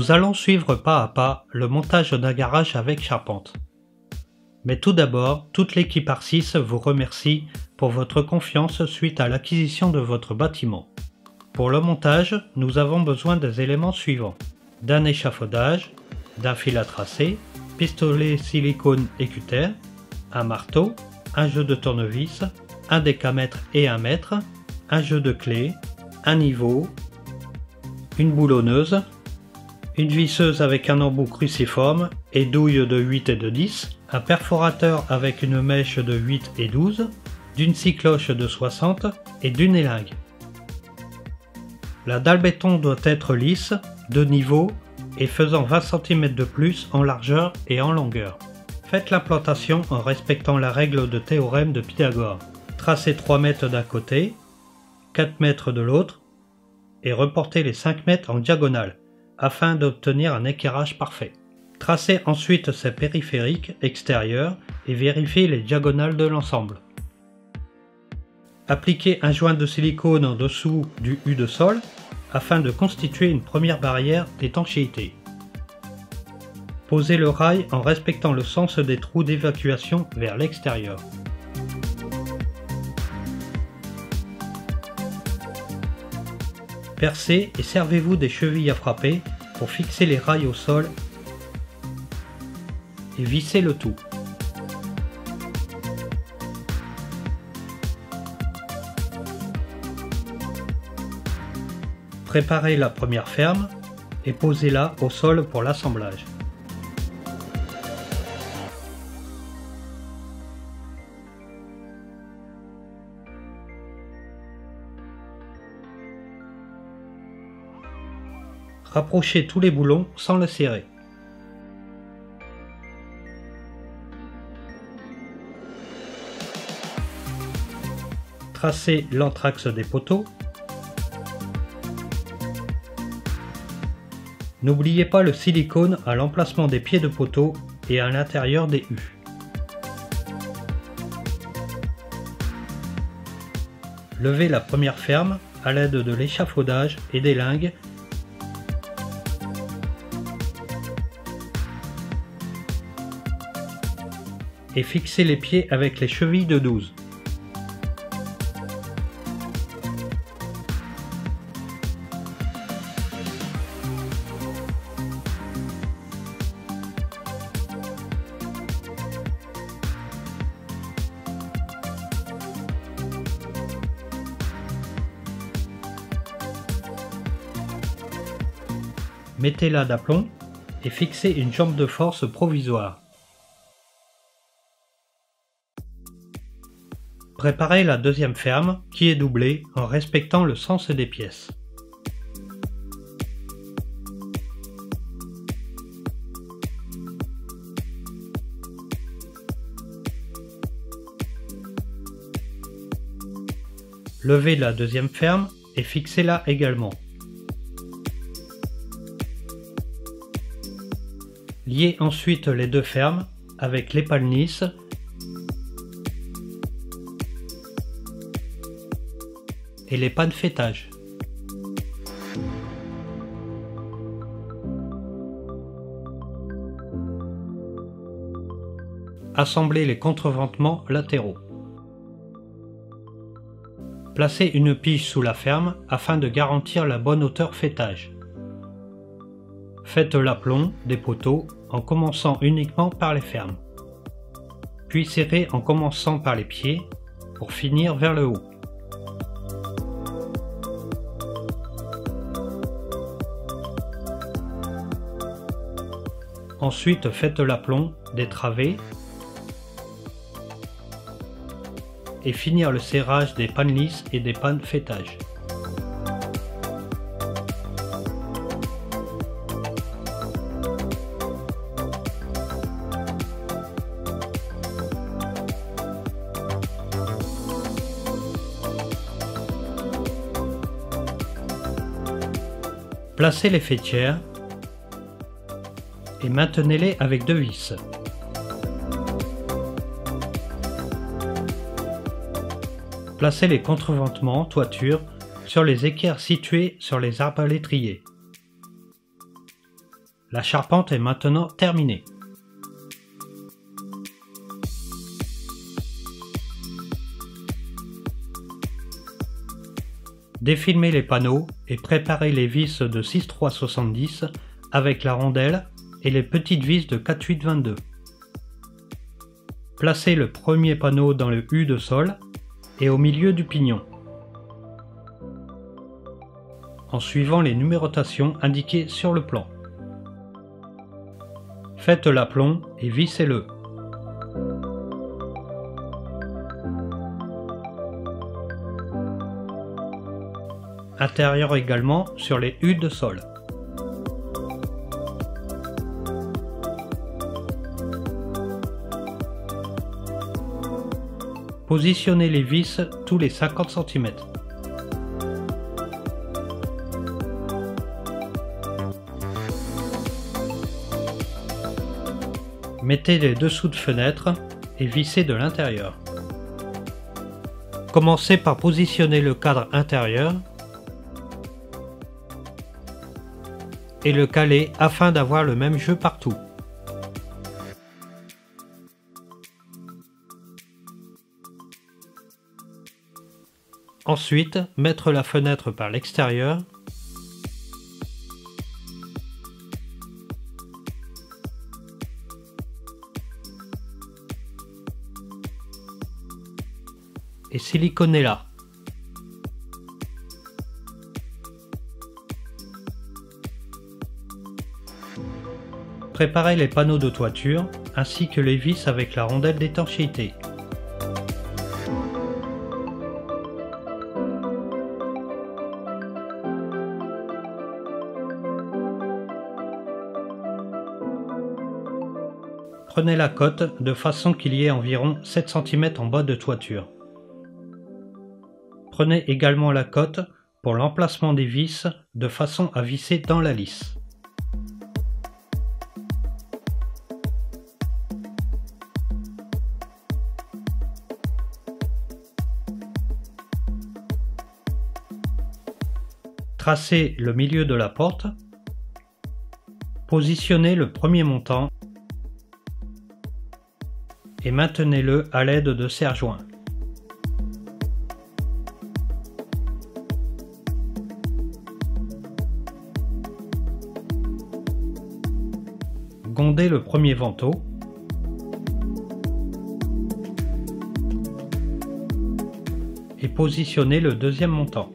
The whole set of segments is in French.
Nous allons suivre pas à pas le montage d'un garage avec charpente. Mais tout d'abord, toute l'équipe Arcis vous remercie pour votre confiance suite à l'acquisition de votre bâtiment. Pour le montage, nous avons besoin des éléments suivants: d'un échafaudage, d'un fil à tracer, pistolet silicone et cutter, un marteau, un jeu de tournevis, un décamètre et un mètre, un jeu de clés, un niveau, une boulonneuse, une visseuse avec un embout cruciforme et douille de 8 et de 10, un perforateur avec une mèche de 8 et 12, d'une scie cloche de 60 et d'une élingue. La dalle béton doit être lisse, de niveau et faisant 20 cm de plus en largeur et en longueur. Faites l'implantation en respectant la règle de théorème de Pythagore. Tracez 3 mètres d'un côté, 4 mètres de l'autre et reportez les 5 mètres en diagonale afin d'obtenir un équerrage parfait. Tracez ensuite ces périphériques extérieurs et vérifiez les diagonales de l'ensemble. Appliquez un joint de silicone en dessous du U de sol afin de constituer une première barrière d'étanchéité. Posez le rail en respectant le sens des trous d'évacuation vers l'extérieur. Percez et servez-vous des chevilles à frapper pour fixer les rails au sol et vissez le tout. Préparez la première ferme et posez-la au sol pour l'assemblage. Rapprochez tous les boulons sans le serrer. Tracez l'anthrax des poteaux. N'oubliez pas le silicone à l'emplacement des pieds de poteau et à l'intérieur des U. Levez la première ferme à l'aide de l'échafaudage et des lingues et fixez les pieds avec les chevilles de 12. Mettez-la d'aplomb et fixez une jambe de force provisoire. Préparez la deuxième ferme qui est doublée en respectant le sens des pièces. Levez la deuxième ferme et fixez-la également. Liez ensuite les deux fermes avec les pales lisses et les pannes fêtage. Assemblez les contreventements latéraux. Placez une pige sous la ferme afin de garantir la bonne hauteur fêtage. Faites l'aplomb des poteaux en commençant uniquement par les fermes. Puis serrez en commençant par les pieds pour finir vers le haut. Ensuite faites l'aplomb des travées et finir le serrage des pannes lisses et des pannes fêtage. Placez les faîtières et maintenez-les avec 2 vis. Placez les contreventements toiture sur les équerres situés sur les arbalétriers. La charpente est maintenant terminée. Défilmez les panneaux et préparez les vis de 6,370 avec la rondelle et les petites vis de 4,822. Placez le premier panneau dans le U de sol et au milieu du pignon, en suivant les numérotations indiquées sur le plan. Faites l'aplomb et vissez-le. Intérieur également sur les U de sol. Positionnez les vis tous les 50 cm. Mettez les dessous de fenêtre et vissez de l'intérieur. Commencez par positionner le cadre intérieur et le caler afin d'avoir le même jeu partout. Ensuite, mettre la fenêtre par l'extérieur et siliconnez-la. Préparez les panneaux de toiture ainsi que les vis avec la rondelle d'étanchéité. Prenez la cote de façon qu'il y ait environ 7 cm en bas de toiture. Prenez également la cote pour l'emplacement des vis de façon à visser dans la lisse. Tracez le milieu de la porte. Positionnez le premier montant et maintenez-le à l'aide de serre-joints. Gondez le premier vantaux et positionnez le deuxième montant.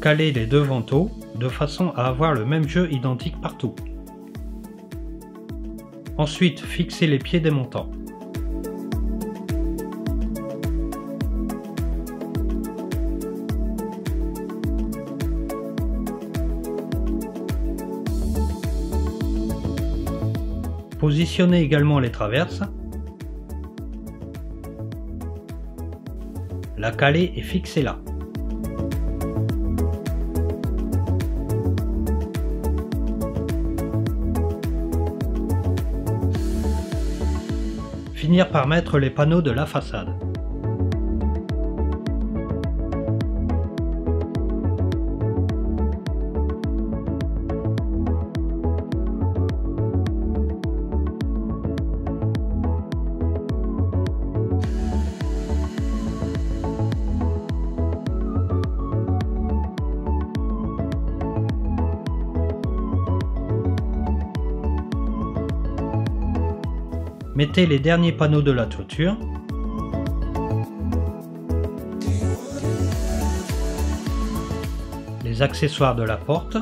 Calez les deux vantaux de façon à avoir le même jeu identique partout. Ensuite, fixez les pieds des montants. Positionnez également les traverses. La calez et fixez-la. Finir par mettre les panneaux de la façade. Mettez les derniers panneaux de la toiture. Les accessoires de la porte.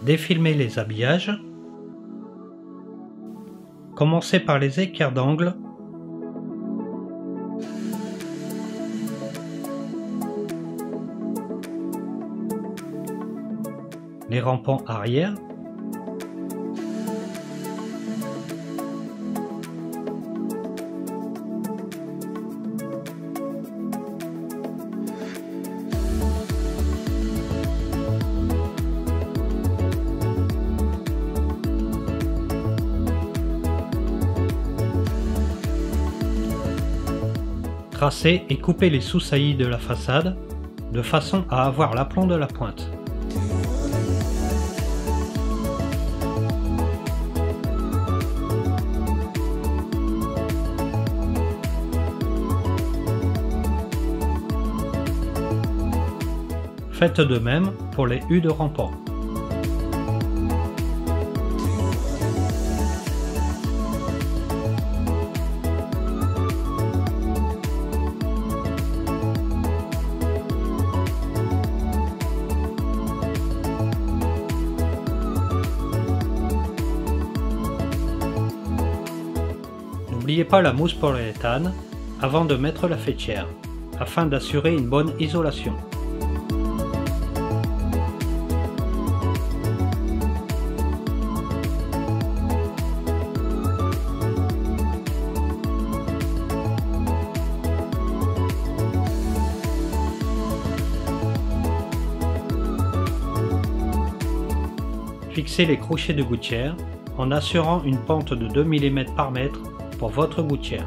Défilmer les habillages. Commencez par les équerres d'angle. Les rampants arrière. Tracez et coupez les sous-saillies de la façade de façon à avoir l'aplomb de la pointe. Faites de même pour les hues de rampant. N'oubliez pas la mousse polyuréthane avant de mettre la faîtière, afin d'assurer une bonne isolation. Fixez les crochets de gouttière en assurant une pente de 2 mm par mètre pour votre gouttière.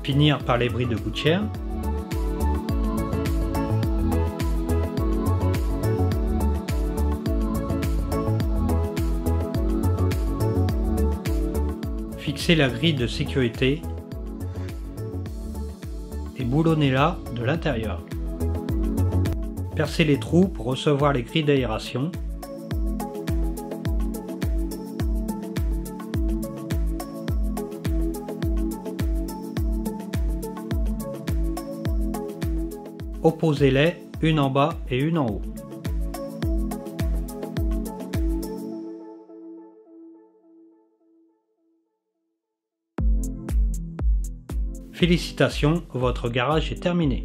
Finir par les bris de gouttière. Fixez la grille de sécurité et boulonnez-la de l'intérieur. Percez les trous pour recevoir les grilles d'aération. Opposez-les une en bas et une en haut. Félicitations, votre garage est terminé.